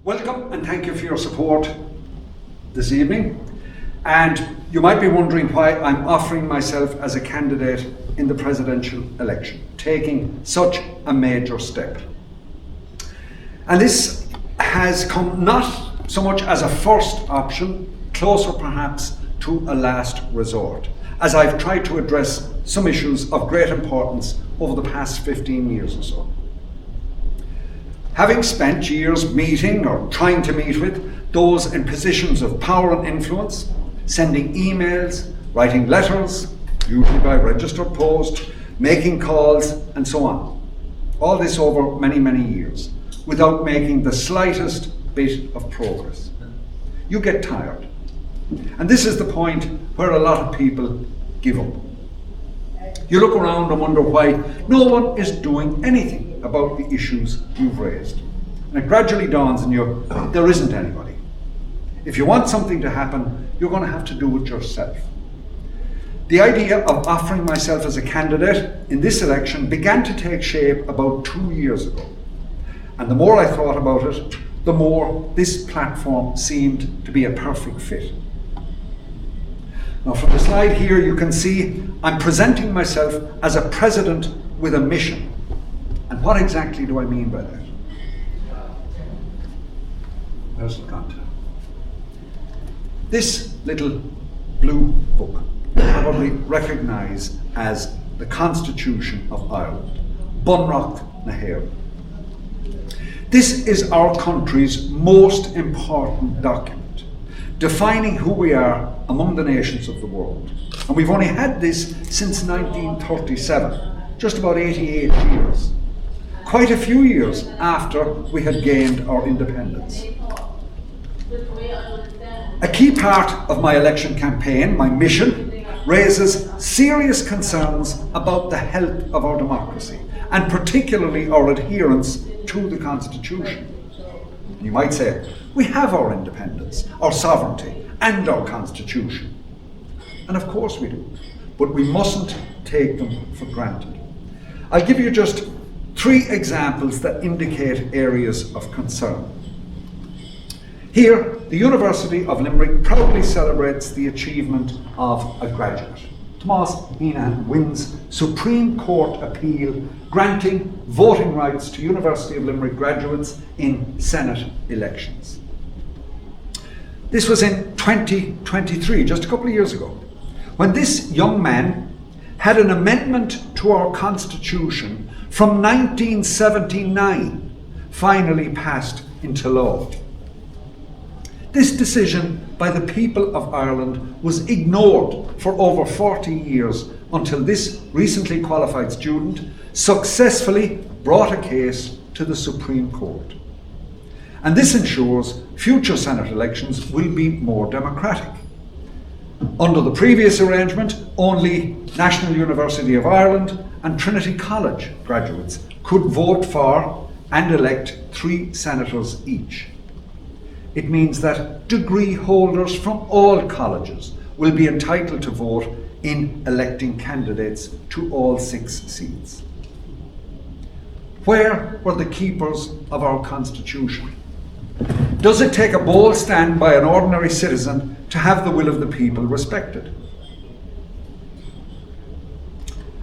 Welcome and thank you for your support this evening. And you might be wondering why I'm offering myself as a candidate in the presidential election, taking such a major step. And this has come not so much as a first option, closer perhaps to a last resort, as I've tried to address some issues of great importance over the past 15 years or so. Having spent years meeting or trying to meet with those in positions of power and influence, sending emails, writing letters, usually by registered post, making calls, and so on. All this over many, many years, without making the slightest bit of progress. You get tired. And this is the point where a lot of people give up. You look around and wonder why no one is doing anything about the issues you've raised. And it gradually dawns on you, there isn't anybody. If you want something to happen, you're going to have to do it yourself. The idea of offering myself as a candidate in this election began to take shape about 2 years ago. And the more I thought about it, the more this platform seemed to be a perfect fit. Now, from the slide here, you can see I'm presenting myself as a president with a mission. And what exactly do I mean by that? Where's the content? This little blue book you probably recognise as the Constitution of Ireland, Bunreacht na hÉireann. This is our country's most important document, defining who we are among the nations of the world. And we've only had this since 1937, just about 88 years. Quite a few years after we had gained our independence. A key part of my election campaign, my mission, raises serious concerns about the health of our democracy, and particularly our adherence to the Constitution. You might say, we have our independence, our sovereignty, and our Constitution. And of course we do, but we mustn't take them for granted. I'll give you just 3 examples that indicate areas of concern. Here, the University of Limerick proudly celebrates the achievement of a graduate. Tomás Heenan wins Supreme Court appeal granting voting rights to University of Limerick graduates in Senate elections. This was in 2023, just a couple of years ago, when this young man had an amendment to our Constitution from 1979 finally passed into law. This decision by the people of Ireland was ignored for over 40 years until this recently qualified student successfully brought a case to the Supreme Court. And this ensures future Senate elections will be more democratic. Under the previous arrangement, only National University of Ireland and Trinity College graduates could vote for and elect 3 senators each. It means that degree holders from all colleges will be entitled to vote in electing candidates to all 6 seats. Where were the keepers of our Constitution? Does it take a bold stand by an ordinary citizen to have the will of the people respected?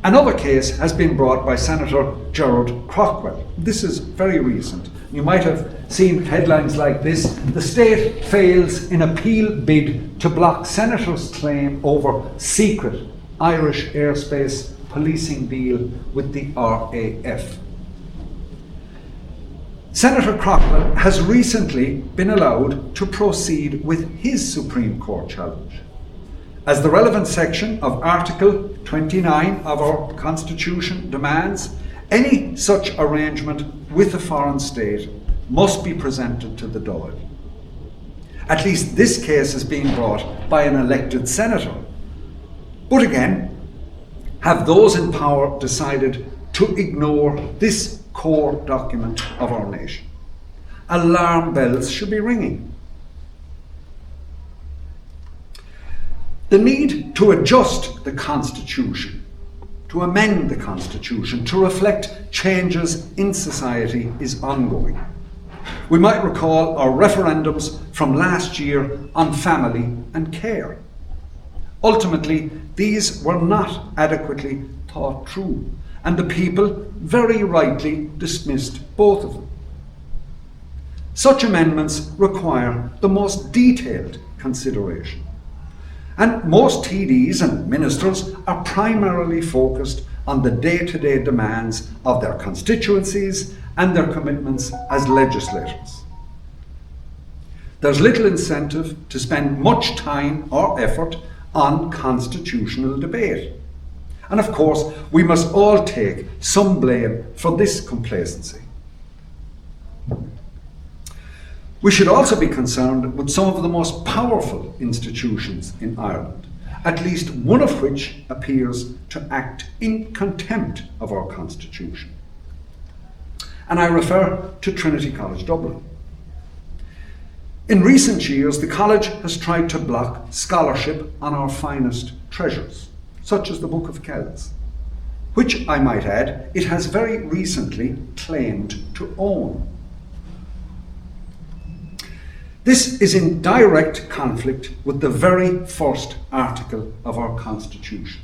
Another case has been brought by Senator Gerard Craughwell. This is very recent. You might have seen headlines like this: the state fails in appeal bid to block senator's claim over secret Irish airspace policing deal with the RAF. Senator Craughwell has recently been allowed to proceed with his Supreme Court challenge, as the relevant section of Article 29 of our Constitution demands. Any such arrangement with a foreign state must be presented to the Dáil. At least this case is being brought by an elected senator. But again, have those in power decided to ignore this core document of our nation? Alarm bells should be ringing. The need to adjust the Constitution, to amend the Constitution to reflect changes in society is ongoing. We might recall our referendums from last year on family and care. Ultimately, these were not adequately thought through, and the people very rightly dismissed both of them. Such amendments require the most detailed consideration. And most TDs and ministers are primarily focused on the day-to-day demands of their constituencies and their commitments as legislators. There's little incentive to spend much time or effort on constitutional debate. And of course, we must all take some blame for this complacency. We should also be concerned with some of the most powerful institutions in Ireland, at least one of which appears to act in contempt of our Constitution. And I refer to Trinity College Dublin. In recent years, the college has tried to block scholarship on our finest treasures, such as the Book of Kells, which, I might add, it has very recently claimed to own. This is in direct conflict with the very first article of our Constitution.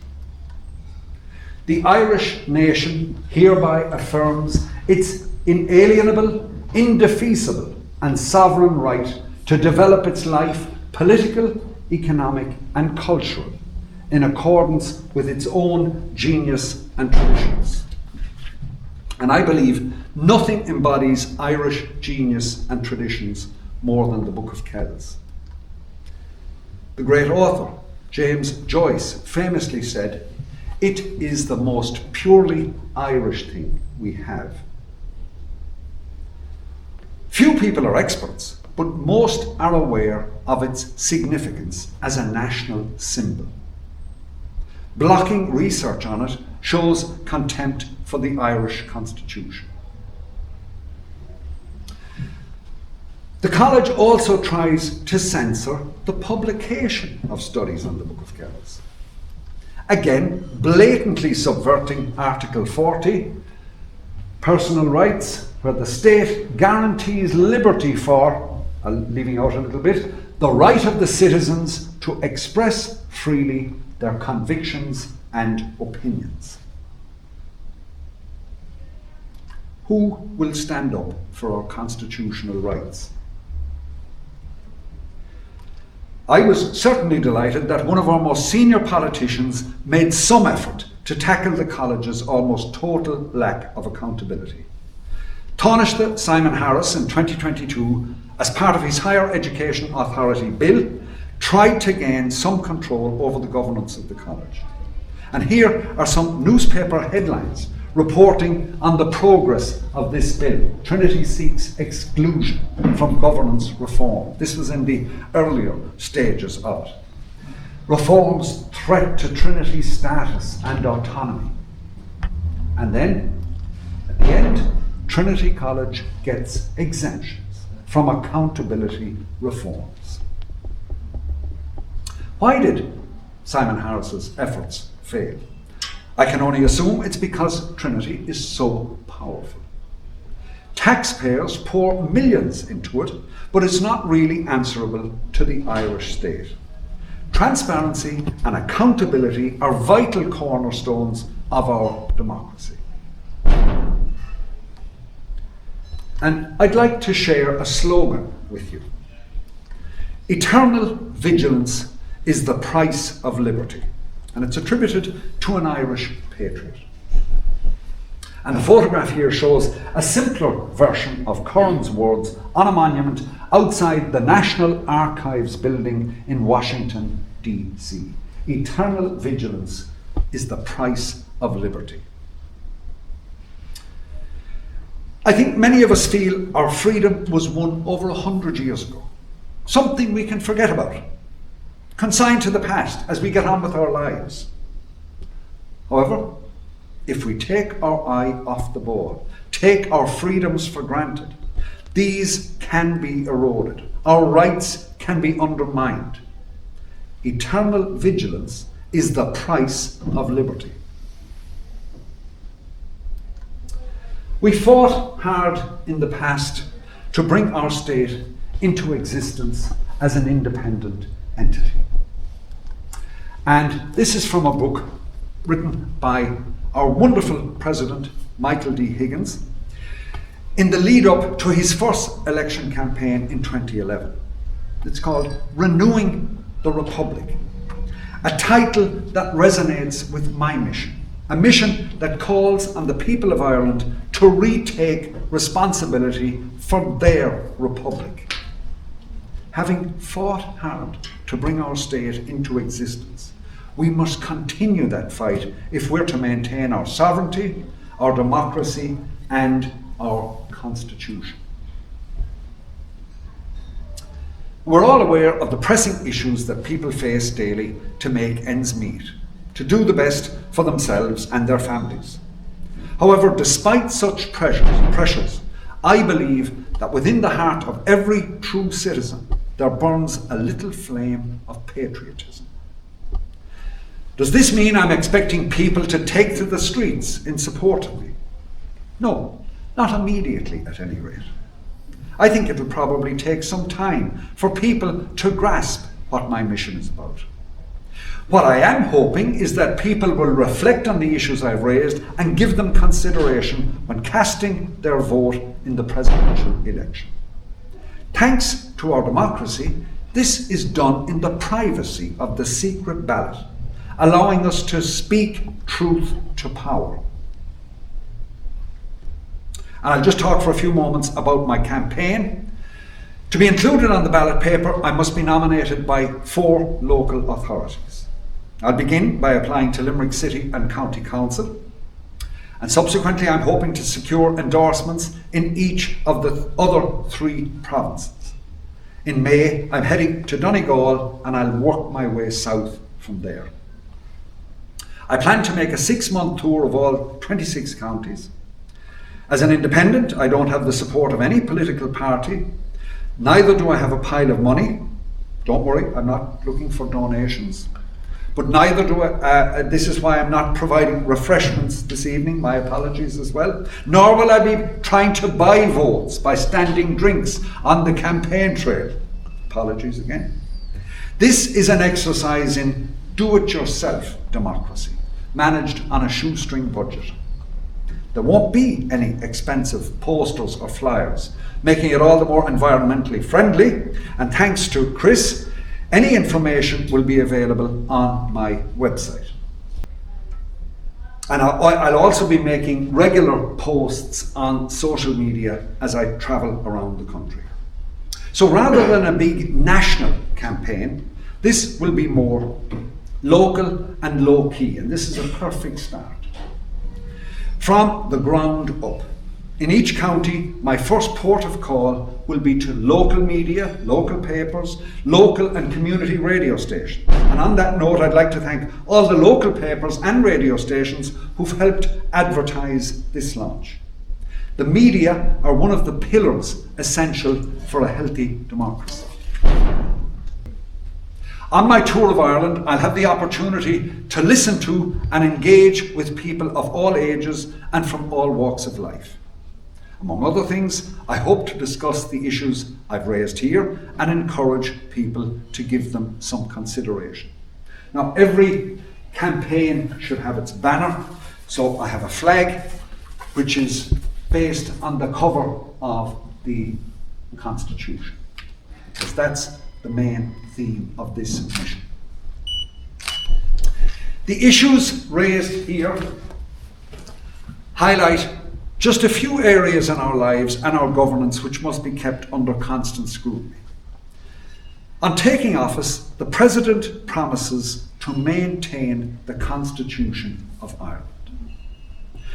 The Irish nation hereby affirms its inalienable, indefeasible, and sovereign right to develop its life, political, economic, and cultural, in accordance with its own genius and traditions. And I believe nothing embodies Irish genius and traditions more than the Book of Kells. The great author, James Joyce, famously said, "It is the most purely Irish thing we have." Few people are experts, but most are aware of its significance as a national symbol. Blocking research on it shows contempt for the Irish Constitution. The college also tries to censor the publication of studies on the Book of Kells. Again, blatantly subverting Article 40, personal rights, where the state guarantees liberty for, leaving out a little bit, the right of the citizens to express freely their convictions and opinions. Who will stand up for our constitutional rights? I was certainly delighted that one of our most senior politicians made some effort to tackle the college's almost total lack of accountability. Taoiseach Simon Harris in 2022, as part of his Higher Education Authority Bill, tried to gain some control over the governance of the college. And here are some newspaper headlines reporting on the progress of this bill. Trinity seeks exclusion from governance reform. This was in the earlier stages of it. Reforms threat to Trinity's status and autonomy. And then, at the end, Trinity College gets exemptions from accountability reforms. Why did Simon Harris's efforts fail? I can only assume it's because Trinity is so powerful. Taxpayers pour millions into it, but it's not really answerable to the Irish state. Transparency and accountability are vital cornerstones of our democracy. And I'd like to share a slogan with you. Eternal vigilance is the price of liberty. And it's attributed to an Irish patriot. And the photograph here shows a simpler version of Curran's words on a monument outside the National Archives building in Washington, D.C. Eternal vigilance is the price of liberty. I think many of us feel our freedom was won over 100 years ago. Something we can forget about. Consigned to the past as we get on with our lives. However, if we take our eye off the ball, take our freedoms for granted, these can be eroded. Our rights can be undermined. Eternal vigilance is the price of liberty. We fought hard in the past to bring our state into existence as an independent entity. And this is from a book written by our wonderful President, Michael D. Higgins, in the lead up to his first election campaign in 2011. It's called Renewing the Republic, a title that resonates with my mission, a mission that calls on the people of Ireland to retake responsibility for their republic. Having fought hard to bring our state into existence, we must continue that fight if we're to maintain our sovereignty, our democracy, and our constitution. We're all aware of the pressing issues that people face daily to make ends meet, to do the best for themselves and their families. However, despite such pressures, I believe that within the heart of every true citizen there burns a little flame of patriotism. Does this mean I'm expecting people to take to the streets in support of me? No, not immediately at any rate. I think it'll probably take some time for people to grasp what my mission is about. What I am hoping is that people will reflect on the issues I've raised and give them consideration when casting their vote in the presidential election. Thanks to our democracy, this is done in the privacy of the secret ballot, allowing us to speak truth to power. And I'll just talk for a few moments about my campaign. To be included on the ballot paper, I must be nominated by 4 local authorities. I'll begin by applying to Limerick City and County Council, and subsequently I'm hoping to secure endorsements in each of the other 3 provinces. In May, I'm heading to Donegal and I'll work my way south from there. I plan to make a 6-month tour of all 26 counties. As an independent, I don't have the support of any political party. Neither do I have a pile of money. Don't worry, I'm not looking for donations. But neither do I, this is why I'm not providing refreshments this evening, my apologies as well. Nor will I be trying to buy votes by standing drinks on the campaign trail. Apologies again. This is an exercise in do-it-yourself democracy, managed on a shoestring budget. There won't be any expensive posters or flyers, making it all the more environmentally friendly. And thanks to Chris, any information will be available on my website. And I'll also be making regular posts on social media as I travel around the country. So rather than a big national campaign, this will be more local and low-key, and this is a perfect start. From the ground up. In each county, my first port of call will be to local media, local papers, local and community radio stations. And on that note, I'd like to thank all the local papers and radio stations who've helped advertise this launch. The media are one of the pillars essential for a healthy democracy. On my tour of Ireland, I'll have the opportunity to listen to and engage with people of all ages and from all walks of life. Among other things, I hope to discuss the issues I've raised here and encourage people to give them some consideration. Now, every campaign should have its banner, so I have a flag which is based on the cover of the Constitution, because that's the main theme of this mission. The issues raised here highlight just a few areas in our lives and our governance which must be kept under constant scrutiny. On taking office, the President promises to maintain the Constitution of Ireland.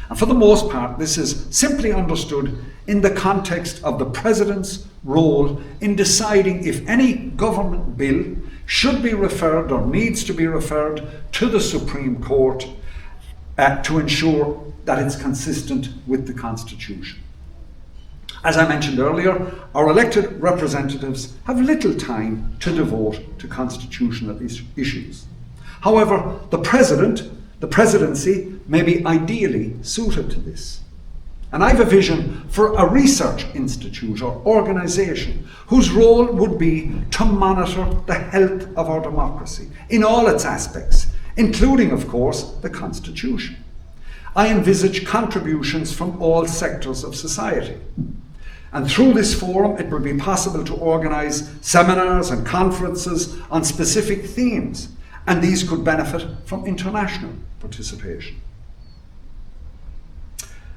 And for the most part, this is simply understood in the context of the President's role in deciding if any government bill should be referred or needs to be referred to the Supreme Court to ensure that it's consistent with the Constitution. As I mentioned earlier, our elected representatives have little time to devote to constitutional issues. However, the presidency may be ideally suited to this. And I have a vision for a research institute or organisation whose role would be to monitor the health of our democracy in all its aspects, including, of course, the Constitution. I envisage contributions from all sectors of society. And through this forum, it will be possible to organise seminars and conferences on specific themes, and these could benefit from international participation.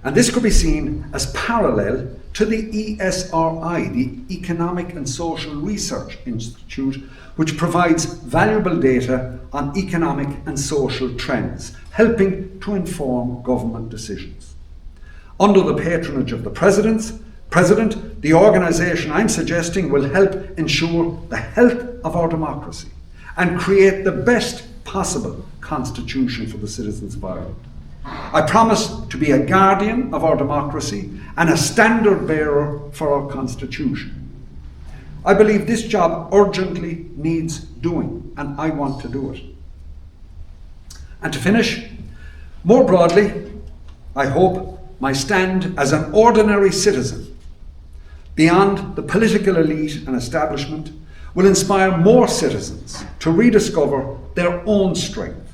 And this could be seen as parallel to the ESRI, the Economic and Social Research Institute, which provides valuable data on economic and social trends, helping to inform government decisions. Under the patronage of the President, the organisation I'm suggesting will help ensure the health of our democracy and create the best possible constitution for the citizens of Ireland. I promise to be a guardian of our democracy and a standard bearer for our Constitution. I believe this job urgently needs doing, and I want to do it. And to finish, more broadly, I hope my stand as an ordinary citizen, beyond the political elite and establishment, will inspire more citizens to rediscover their own strength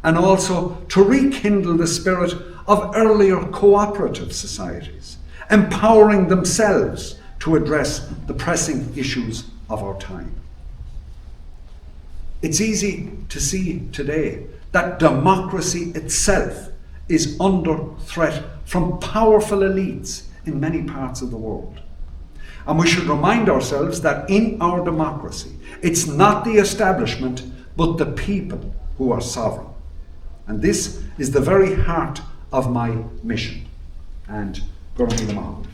and also to rekindle the spirit of earlier cooperative societies, empowering themselves to address the pressing issues of our time. It's easy to see today that democracy itself is under threat from powerful elites in many parts of the world. And we should remind ourselves that in our democracy, it's not the establishment, but the people who are sovereign. And this is the very heart of my mission. And Gurmí Amach.